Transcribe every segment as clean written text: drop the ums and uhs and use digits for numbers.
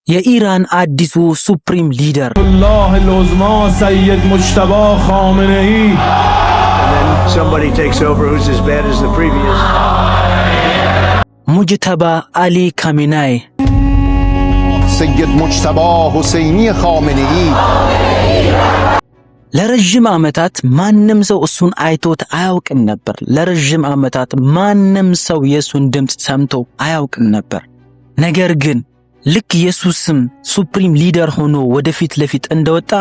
የኢራን አዲሱ ሱፕሪም ሊደር الله العظمى سید مجتبی خامنه‌ای. And then somebody takes over who's as bad as the previous. ሙጅተባ አሊ ካሜናይ سید مجتبی حسینی خامنه‌ای ለረጅም ዓመታት ማንም ሰው እሱን አይቶት አያውቅም ነበር። ለረጅም ዓመታት ማንም ሰው የሱን ድምጽ ሰምቶ አያውቅም ነበር። ነገር ግን ልክ ኢየሱስም ሱፕሪም ሊደር ሆኖ ወደፊት ለፊት እንደወጣ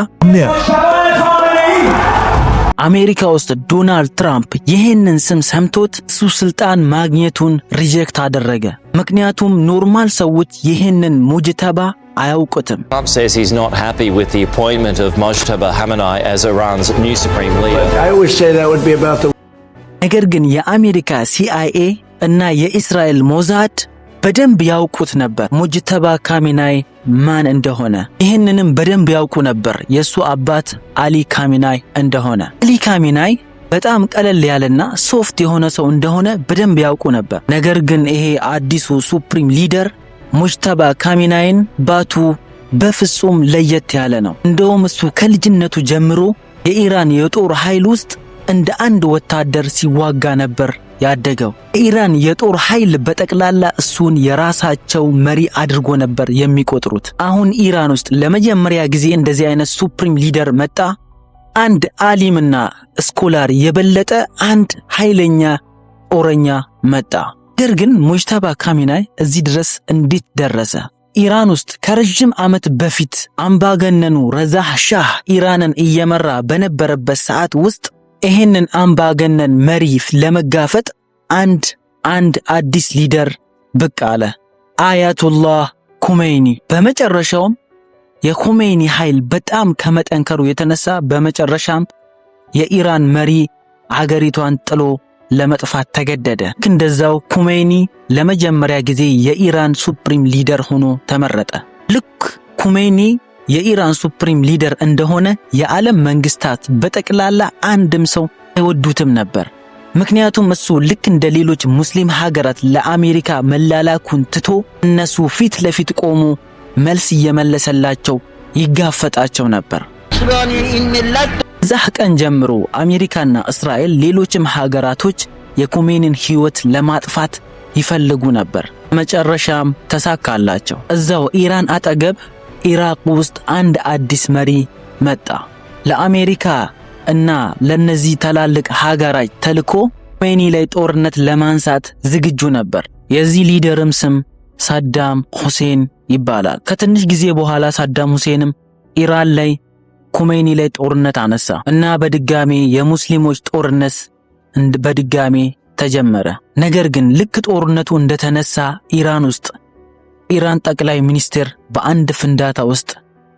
አሜሪካ ውስጥ ዶናልድ ትራምፕ ይሄንን ስም ሰምቶት እሱ ስልጣን ማግኘቱን ሪጀክት አደረገ። ምክንያቱም ኖርማል ሰዎች ይሄንን ሙጅተባ አያውቁትም። Trump says he's not happy with the appointment of Mojtaba Khamenei as Iran's new supreme leader. I always say that would be about the ነገር ግን የአሜሪካ ሲአይኤ እና የእስራኤል ሞዛድ በደንብ ያውቁት ነበር ሙጅተባ ካሜናይ ማን እንደሆነ። ይህንንም በደንብ ያውቁ ነበር የሱ አባት አሊ ካሜናይ እንደሆነ። አሊ ካሜናይ በጣም ቀለል ያለና ሶፍት የሆነ ሰው እንደሆነ በደንብ ያውቁ ነበር። ነገር ግን ይሄ አዲሱ ሱፕሪም ሊደር ሙጅተባ ካሜናይን ባቱ በፍጹም ለየት ያለ ነው። እንደውም እሱ ከልጅነቱ ጀምሮ የኢራን የጦር ኃይል ውስጥ እንደ አንድ ወታደር ሲዋጋ ነበር ያደገው። የኢራን የጦር ኃይል በጠቅላላ እሱን የራሳቸው መሪ አድርጎ ነበር የሚቆጥሩት። አሁን ኢራን ውስጥ ለመጀመሪያ ጊዜ እንደዚህ አይነት ሱፕሪም ሊደር መጣ። አንድ ዓሊምና ስኮላር የበለጠ አንድ ኃይለኛ ጦረኛ መጣ። ነገር ግን ሙጅተባ ካሜናይ እዚህ ድረስ እንዴት ደረሰ? ኢራን ውስጥ ከረጅም ዓመት በፊት አምባገነኑ ረዛ ሻህ ኢራንን እየመራ በነበረበት ሰዓት ውስጥ ይሄንን አምባገነን መሪ ለመጋፈጥ አንድ አዲስ ሊደር ብቅ አለ፣ አያቱላህ ኩሜኒ። በመጨረሻውም የኩሜኒ ኃይል በጣም ከመጠንከሩ የተነሳ በመጨረሻም የኢራን መሪ አገሪቷን ጥሎ ለመጥፋት ተገደደ። እንደዛው ኩሜኒ ለመጀመሪያ ጊዜ የኢራን ሱፕሪም ሊደር ሆኖ ተመረጠ። ልክ ኩሜኒ የኢራን ሱፕሪም ሊደር እንደሆነ የዓለም መንግስታት በጠቅላላ አንድም ሰው አይወዱትም ነበር። ምክንያቱም እሱ ልክ እንደ ሌሎች ሙስሊም ሀገራት ለአሜሪካ መላላኩን ትቶ እነሱ ፊት ለፊት ቆሞ መልስ እየመለሰላቸው ይጋፈጣቸው ነበር። ዛህ ቀን ጀምሮ አሜሪካና እስራኤል ሌሎችም ሀገራቶች የኩሜኒን ህይወት ለማጥፋት ይፈልጉ ነበር። መጨረሻም ተሳካላቸው። እዛው ኢራን አጠገብ ኢራቅ ውስጥ አንድ አዲስ መሪ መጣ። ለአሜሪካ እና ለነዚህ ታላልቅ ሀገራት ተልኮ ኩሜኒ ላይ ጦርነት ለማንሳት ዝግጁ ነበር። የዚህ ሊደርም ስም ሳዳም ሁሴን ይባላል። ከትንሽ ጊዜ በኋላ ሳዳም ሁሴንም ኢራን ላይ ኩሜኒ ላይ ጦርነት አነሳ እና በድጋሜ የሙስሊሞች ጦርነት በድጋሜ ተጀመረ። ነገር ግን ልክ ጦርነቱ እንደተነሳ ኢራን ጠቅላይ ሚኒስትር በአንድ ፍንዳታ ውስጥ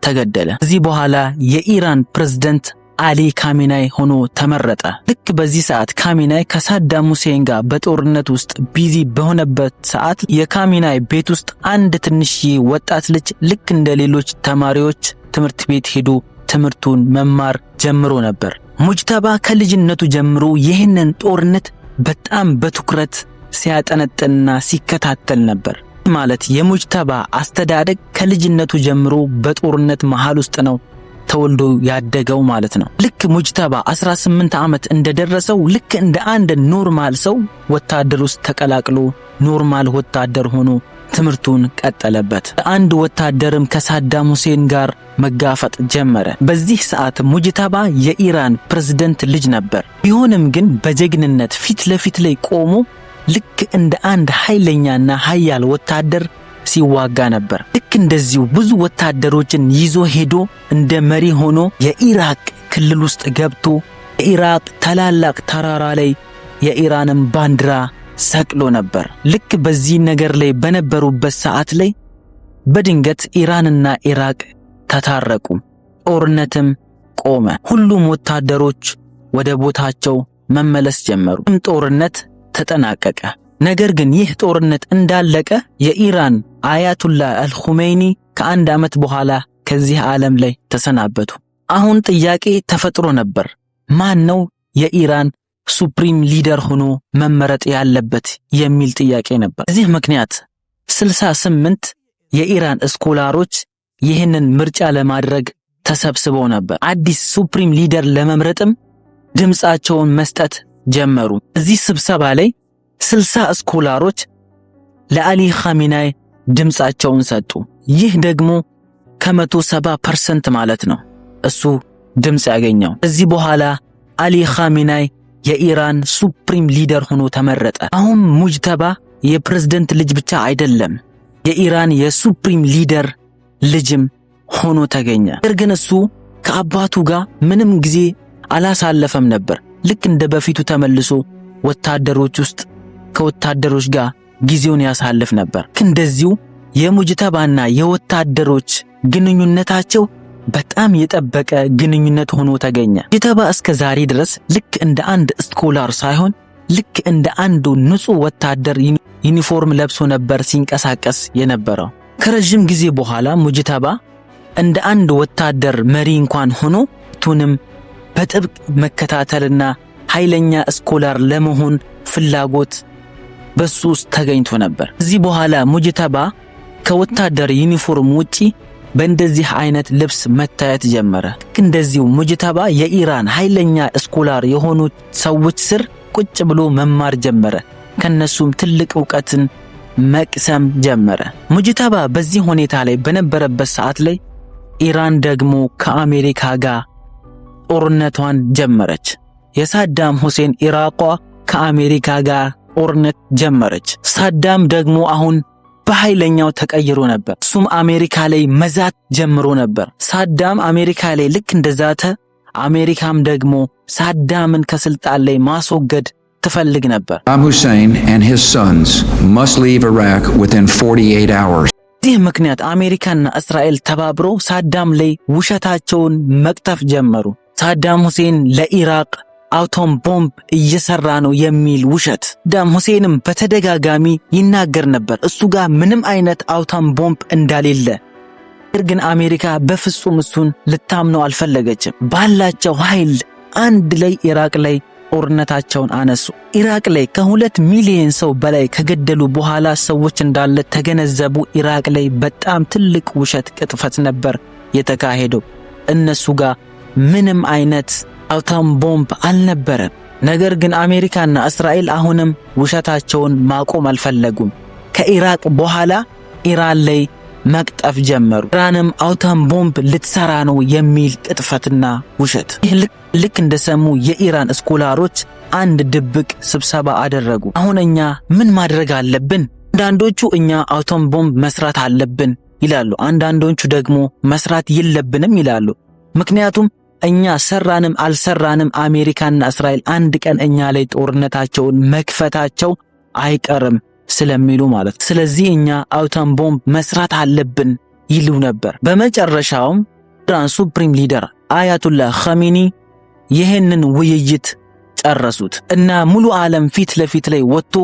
ተገደለ። ከዚህ በኋላ የኢራን ፕሬዝዳንት አሊ ካሜናይ ሆኖ ተመረጠ። ልክ በዚህ ሰዓት ካሜናይ ከሳዳም ሁሴን ጋር በጦርነት ውስጥ ቢዚ በሆነበት ሰዓት የካሜናይ ቤት ውስጥ አንድ ትንሽዬ ወጣት ልጅ ልክ እንደ ሌሎች ተማሪዎች ትምህርት ቤት ሄዶ ትምህርቱን መማር ጀምሮ ነበር። ሙጅተባ ከልጅነቱ ጀምሮ ይህንን ጦርነት በጣም በትኩረት ሲያጠነጥንና ሲከታተል ነበር። ማለት የሙጅተባ አስተዳደግ ከልጅነቱ ጀምሮ በጦርነት መሃል ውስጥ ነው ተወልዶ ያደገው ማለት ነው። ልክ ሙጅተባ 18 ዓመት እንደደረሰው ልክ እንደ አንድ ኖርማል ሰው ወታደር ውስጥ ተቀላቅሎ ኖርማል ወታደር ሆኖ ትምህርቱን ቀጠለበት። አንድ ወታደርም ከሳዳም ሁሴን ጋር መጋፈጥ ጀመረ። በዚህ ሰዓት ሙጅተባ የኢራን ፕሬዝዳንት ልጅ ነበር። ቢሆንም ግን በጀግንነት ፊት ለፊት ላይ ቆሞ ልክ እንደ አንድ ኃይለኛና ኃያል ወታደር ሲዋጋ ነበር። ልክ እንደዚሁ ብዙ ወታደሮችን ይዞ ሄዶ እንደ መሪ ሆኖ የኢራቅ ክልል ውስጥ ገብቶ የኢራቅ ታላላቅ ተራራ ላይ የኢራንን ባንዲራ ሰቅሎ ነበር። ልክ በዚህ ነገር ላይ በነበሩበት ሰዓት ላይ በድንገት ኢራንና ኢራቅ ተታረቁ። ጦርነትም ቆመ። ሁሉም ወታደሮች ወደ ቦታቸው መመለስ ጀመሩ። ጦርነት ተጠናቀቀ። ነገር ግን ይህ ጦርነት እንዳለቀ የኢራን አያቱላህ አልኹሜኒ ከአንድ ዓመት በኋላ ከዚህ ዓለም ላይ ተሰናበቱ። አሁን ጥያቄ ተፈጥሮ ነበር። ማን ነው የኢራን ሱፕሪም ሊደር ሆኖ መመረጥ ያለበት የሚል ጥያቄ ነበር። በዚህ ምክንያት 68 የኢራን ስኮላሮች ይህንን ምርጫ ለማድረግ ተሰብስበው ነበር። አዲስ ሱፕሪም ሊደር ለመምረጥም ድምጻቸውን መስጠት ጀመሩ። እዚህ ስብሰባ ላይ 60 ስኮላሮች ለአሊ ኻሜናይ ድምጻቸውን ሰጡ። ይህ ደግሞ ከ170% ማለት ነው እሱ ድምጽ ያገኘው። እዚህ በኋላ አሊ ኻሜናይ የኢራን ሱፕሪም ሊደር ሆኖ ተመረጠ። አሁን ሙጅተባ የፕሬዝዳንት ልጅ ብቻ አይደለም፣ የኢራን የሱፕሪም ሊደር ልጅም ሆኖ ተገኘ። ነገር ግን እሱ ከአባቱ ጋር ምንም ጊዜ አላሳለፈም ነበር። ልክ እንደ በፊቱ ተመልሶ ወታደሮች ውስጥ ከወታደሮች ጋር ጊዜውን ያሳልፍ ነበር። እንደዚሁ የሙጅተባና የወታደሮች ግንኙነታቸው በጣም የጠበቀ ግንኙነት ሆኖ ተገኘ። ሙጅተባ እስከ ዛሬ ድረስ ልክ እንደ አንድ ስኮላር ሳይሆን ልክ እንደ አንዱ ንጹህ ወታደር ዩኒፎርም ለብሶ ነበር ሲንቀሳቀስ የነበረው። ከረጅም ጊዜ በኋላ ሙጅተባ እንደ አንድ ወታደር መሪ እንኳን ሆኖ ቱንም በጥብቅ መከታተልና ኃይለኛ ስኮላር ለመሆን ፍላጎት በሱ ውስጥ ተገኝቶ ነበር። እዚህ በኋላ ሙጅተባ ከወታደር ዩኒፎርም ውጪ በእንደዚህ አይነት ልብስ መታየት ጀመረ። እንደዚሁ ሙጅተባ የኢራን ኃይለኛ ስኮላር የሆኑ ሰዎች ስር ቁጭ ብሎ መማር ጀመረ። ከነሱም ትልቅ ዕውቀትን መቅሰም ጀመረ። ሙጅተባ በዚህ ሁኔታ ላይ በነበረበት ሰዓት ላይ ኢራን ደግሞ ከአሜሪካ ጋር ጦርነቷን ጀመረች። የሳዳም ሁሴን ኢራቋ ከአሜሪካ ጋር ጦርነት ጀመረች። ሳዳም ደግሞ አሁን በኃይለኛው ተቀይሮ ነበር። እሱም አሜሪካ ላይ መዛት ጀምሮ ነበር። ሳዳም አሜሪካ ላይ ልክ እንደዛተ አሜሪካም ደግሞ ሳዳምን ከስልጣን ላይ ማስወገድ ትፈልግ ነበር። Saddam Hussein and his sons must leave Iraq within 48 hours. ይህ ምክንያት አሜሪካና እስራኤል ተባብረው ሳዳም ላይ ውሸታቸውን መቅጠፍ ጀመሩ። ሳዳም ሁሴን ለኢራቅ አውቶም ቦምብ እየሰራ ነው የሚል ውሸት ሳዳም ሁሴንም በተደጋጋሚ ይናገር ነበር እሱ ጋር ምንም አይነት አውቶም ቦምብ እንደሌለ። ነገር ግን አሜሪካ በፍጹም እሱን ልታምነው አልፈለገችም። ባላቸው ኃይል አንድ ላይ ኢራቅ ላይ ጦርነታቸውን አነሱ። ኢራቅ ላይ ከ2 ሚሊዮን ሰው በላይ ከገደሉ በኋላ ሰዎች እንዳለ ተገነዘቡ። ኢራቅ ላይ በጣም ትልቅ ውሸት ቅጥፈት ነበር የተካሄደው። እነሱ ጋር ምንም አይነት አውቶም ቦምብ አልነበረም። ነገር ግን አሜሪካና እስራኤል አሁንም ውሸታቸውን ማቆም አልፈለጉም። ከኢራቅ በኋላ ኢራን ላይ መቅጠፍ ጀመሩ። ኢራንም አውቶም ቦምብ ልትሰራ ነው የሚል ቅጥፈትና ውሸት። ልክ እንደሰሙ የኢራን ስኮላሮች አንድ ድብቅ ስብሰባ አደረጉ። አሁን እኛ ምን ማድረግ አለብን? አንዳንዶቹ እኛ አውቶም ቦምብ መስራት አለብን ይላሉ፣ አንዳንዶቹ ደግሞ መስራት የለብንም ይላሉ። ምክንያቱም እኛ ሰራንም አልሰራንም አሜሪካና እስራኤል አንድ ቀን እኛ ላይ ጦርነታቸውን መክፈታቸው አይቀርም ስለሚሉ ማለት። ስለዚህ እኛ አውቶም ቦምብ መስራት አለብን ይሉ ነበር። በመጨረሻውም ኢራን ሱፕሪም ሊደር አያቱላህ ኻሜኒ ይህንን ውይይት ጨረሱት እና ሙሉ ዓለም ፊት ለፊት ላይ ወጥቶ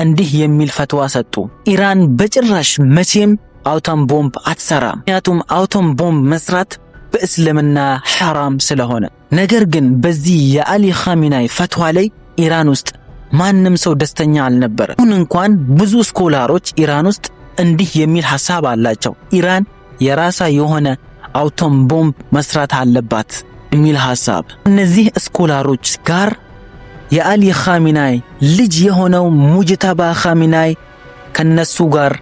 እንዲህ የሚል ፈትዋ ሰጡ። ኢራን በጭራሽ መቼም አውቶም ቦምብ አትሰራም፣ ምክንያቱም አውቶም ቦምብ መስራት በእስልምና ሐራም ስለሆነ። ነገር ግን በዚህ የአሊ ኻሜናይ ፈትዋ ላይ ኢራን ውስጥ ማንም ሰው ደስተኛ አልነበረ። አሁን እንኳን ብዙ ስኮላሮች ኢራን ውስጥ እንዲህ የሚል ሐሳብ አላቸው። ኢራን የራሷ የሆነ አውቶም ቦምብ መስራት አለባት የሚል ሐሳብ። እነዚህ ስኮላሮች ጋር የአሊ ኻሜናይ ልጅ የሆነው ሙጅተባ ኻሜናይ ከነሱ ጋር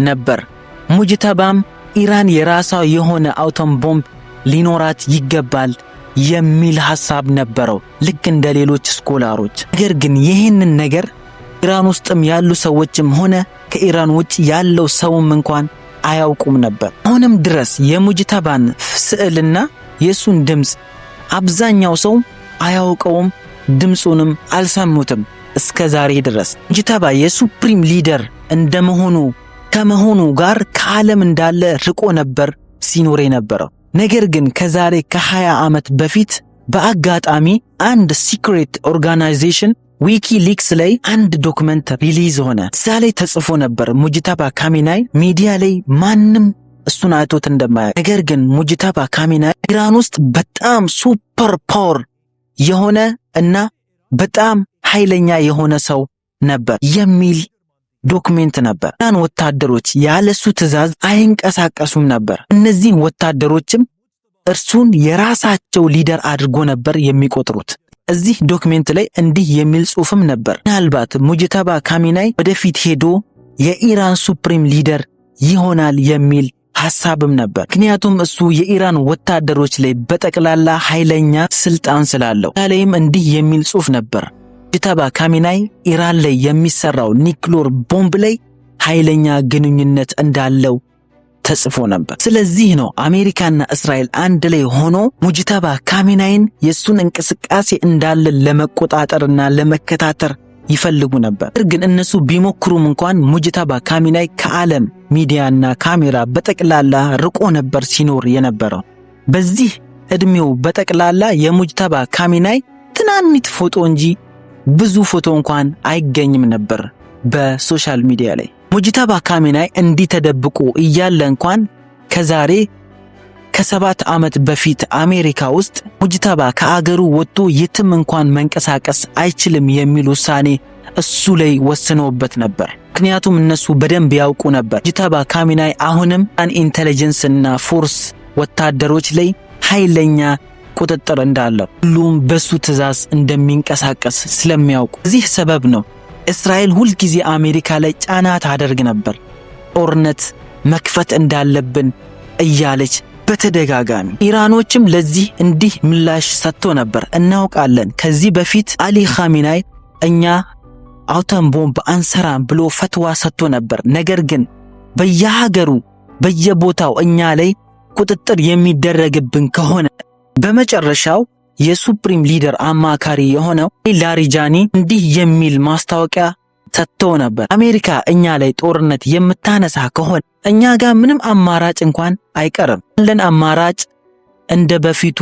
ነበር። ሙጅተባም ኢራን የራሷ የሆነ አውቶም ቦምብ ሊኖራት ይገባል የሚል ሐሳብ ነበረው ልክ እንደ ሌሎች ስኮላሮች። ነገር ግን ይህንን ነገር ኢራን ውስጥም ያሉ ሰዎችም ሆነ ከኢራን ውጭ ያለው ሰውም እንኳን አያውቁም ነበር። አሁንም ድረስ የሙጅተባን ስዕልና የሱን ድምጽ አብዛኛው ሰው አያውቀውም፣ ድምጹንም አልሰሙትም እስከ ዛሬ ድረስ። ሙጅተባ የሱፕሪም ሊደር ከመሆኑ ጋር ከዓለም እንዳለ ርቆ ነበር ሲኖር የነበረው። ነገር ግን ከዛሬ ከ20 ዓመት በፊት በአጋጣሚ አንድ ሲክሬት ኦርጋናይዜሽን ዊኪሊክስ ላይ አንድ ዶክመንት ሪሊዝ ሆነ። እዛ ላይ ተጽፎ ነበር ሙጅተባ ኻሜናይ ሚዲያ ላይ ማንም እሱን አይቶት እንደማያውቅ፣ ነገር ግን ሙጅተባ ኻሜናይ ኢራን ውስጥ በጣም ሱፐር ፓወር የሆነ እና በጣም ኃይለኛ የሆነ ሰው ነበር የሚል ዶክሜንት ነበር። ኢራን ወታደሮች ያለሱ ትዕዛዝ አይንቀሳቀሱም ነበር። እነዚህ ወታደሮችም እርሱን የራሳቸው ሊደር አድርጎ ነበር የሚቆጥሩት። እዚህ ዶክሜንት ላይ እንዲህ የሚል ጽሑፍም ነበር። ምናልባት ሙጅተባ ካሚናይ ወደፊት ሄዶ የኢራን ሱፕሪም ሊደር ይሆናል የሚል ሐሳብም ነበር። ምክንያቱም እሱ የኢራን ወታደሮች ላይ በጠቅላላ ኃይለኛ ስልጣን ስላለው። ላይም እንዲህ የሚል ጽሑፍ ነበር። ሙጅተባ ካሚናይ ኢራን ላይ የሚሰራው ኒውክሌር ቦምብ ላይ ኃይለኛ ግንኙነት እንዳለው ተጽፎ ነበር። ስለዚህ ነው አሜሪካና እስራኤል አንድ ላይ ሆኖ ሙጅተባ ካሚናይን የሱን እንቅስቃሴ እንዳለ ለመቆጣጠርና ለመከታተር ይፈልጉ ነበር። ግን እነሱ ቢሞክሩም እንኳን ሙጅተባ ካሚናይ ከዓለም ሚዲያና ካሜራ በጠቅላላ ርቆ ነበር ሲኖር የነበረው። በዚህ እድሜው በጠቅላላ የሙጅተባ ካሚናይ ትናንት ፎቶ እንጂ ብዙ ፎቶ እንኳን አይገኝም ነበር በሶሻል ሚዲያ ላይ። ሙጅተባ ካሚናይ እንዲህ ተደብቆ እያለ እንኳን ከዛሬ ከ7 ዓመት በፊት አሜሪካ ውስጥ ሙጅተባ ከአገሩ ወጥቶ የትም እንኳን መንቀሳቀስ አይችልም የሚል ውሳኔ እሱ ላይ ወስነውበት ነበር። ምክንያቱም እነሱ በደንብ ያውቁ ነበር ሙጅተባ ካሚናይ አሁንም ኢንተለጀንስ እና ፎርስ ወታደሮች ላይ ኃይለኛ ቁጥጥር እንዳለው፣ ሁሉም በሱ ትዕዛዝ እንደሚንቀሳቀስ ስለሚያውቁ። እዚህ ሰበብ ነው እስራኤል ሁልጊዜ አሜሪካ ላይ ጫና ታደርግ ነበር። ጦርነት መክፈት እንዳለብን እያለች በተደጋጋሚ። ኢራኖችም ለዚህ እንዲህ ምላሽ ሰጥቶ ነበር። እናውቃለን ከዚህ በፊት አሊ ኻሜናይ እኛ አውተም ቦምብ አንሰራም ብሎ ፈትዋ ሰጥቶ ነበር። ነገር ግን በየሀገሩ በየቦታው እኛ ላይ ቁጥጥር የሚደረግብን ከሆነ በመጨረሻው የሱፕሪም ሊደር አማካሪ የሆነው ላሪጃኒ እንዲህ የሚል ማስታወቂያ ሰጥቶ ነበር። አሜሪካ እኛ ላይ ጦርነት የምታነሳ ከሆነ እኛ ጋር ምንም አማራጭ እንኳን አይቀርም። ያለን አማራጭ እንደ በፊቱ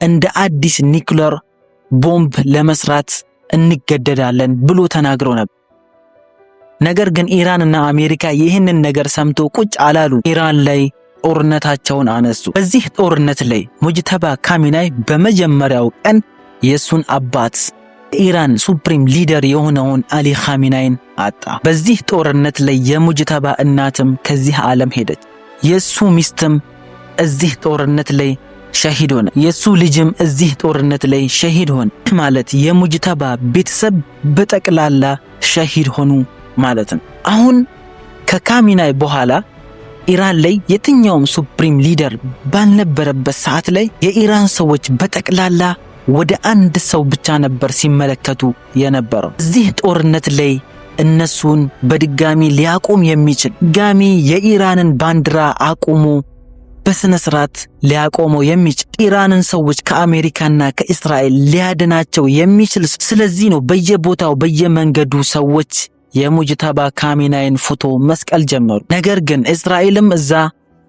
እንደ አዲስ ኒውክሌር ቦምብ ለመስራት እንገደዳለን ብሎ ተናግሮ ነበር። ነገር ግን ኢራንና አሜሪካ ይህንን ነገር ሰምቶ ቁጭ አላሉ። ኢራን ላይ ጦርነታቸውን አነሱ። በዚህ ጦርነት ላይ ሙጅተባ ካሚናይ በመጀመሪያው ቀን የሱን አባት ኢራን ሱፕሪም ሊደር የሆነውን አሊ ኻሜናይን አጣ። በዚህ ጦርነት ላይ የሙጅተባ እናትም ከዚህ ዓለም ሄደች። የሱ ሚስትም እዚህ ጦርነት ላይ ሸሂድ ሆነ። የሱ ልጅም እዚህ ጦርነት ላይ ሸሂድ ሆነ። ማለት የሙጅተባ ቤተሰብ በጠቅላላ ሸሂድ ሆኑ ማለት ነው። አሁን ከካሚናይ በኋላ ኢራን ላይ የትኛውም ሱፕሪም ሊደር ባልነበረበት ሰዓት ላይ የኢራን ሰዎች በጠቅላላ ወደ አንድ ሰው ብቻ ነበር ሲመለከቱ የነበረው። እዚህ ጦርነት ላይ እነሱን በድጋሚ ሊያቆም የሚችል ድጋሚ የኢራንን ባንዲራ አቁሞ በስነ ስርዓት ሊያቆመው የሚችል ኢራንን ሰዎች ከአሜሪካና ከእስራኤል ሊያድናቸው የሚችል። ስለዚህ ነው በየቦታው በየመንገዱ ሰዎች የሙጅተባ ካሚናይን ፎቶ መስቀል ጀመሩ። ነገር ግን እስራኤልም እዛ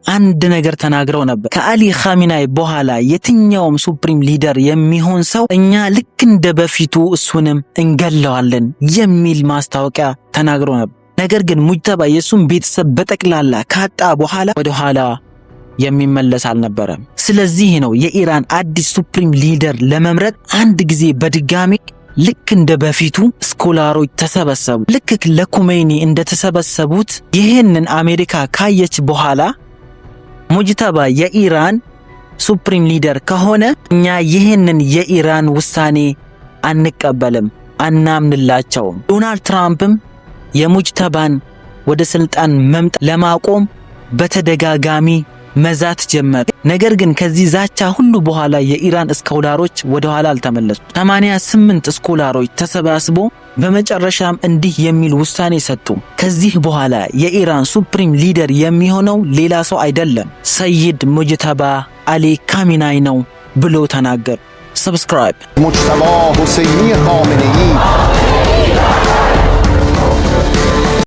አንድ ነገር ተናግረው ነበር። ከአሊ ኻሜናይ በኋላ የትኛውም ሱፕሪም ሊደር የሚሆን ሰው እኛ ልክ እንደ በፊቱ እሱንም እንገለዋለን የሚል ማስታወቂያ ተናግረው ነበር። ነገር ግን ሙጅተባ የሱን ቤተሰብ በጠቅላላ ካጣ በኋላ ወደ ኋላ የሚመለስ አልነበረም። ስለዚህ ነው የኢራን አዲስ ሱፕሪም ሊደር ለመምረጥ አንድ ጊዜ በድጋሚ ልክ እንደ በፊቱ ስኮላሮች ተሰበሰቡ። ልክ ለኮሜኒ እንደተሰበሰቡት ይህንን አሜሪካ ካየች በኋላ ሙጅተባ የኢራን ሱፕሪም ሊደር ከሆነ እኛ ይህንን የኢራን ውሳኔ አንቀበልም፣ አናምንላቸውም። ዶናልድ ትራምፕም የሙጅተባን ወደ ስልጣን መምጣት ለማቆም በተደጋጋሚ መዛት ጀመረ። ነገር ግን ከዚህ ዛቻ ሁሉ በኋላ የኢራን ስኮላሮች ወደ ኋላ አልተመለሱ። 88 ስኮላሮች ተሰባስቦ በመጨረሻም እንዲህ የሚል ውሳኔ ሰጡ። ከዚህ በኋላ የኢራን ሱፕሪም ሊደር የሚሆነው ሌላ ሰው አይደለም፣ ሰይድ ሙጅተባ አሊ ካሚናይ ነው ብሎ ተናገሩ። ሰብስክራይብ مجتبی حسینی خامنه‌ای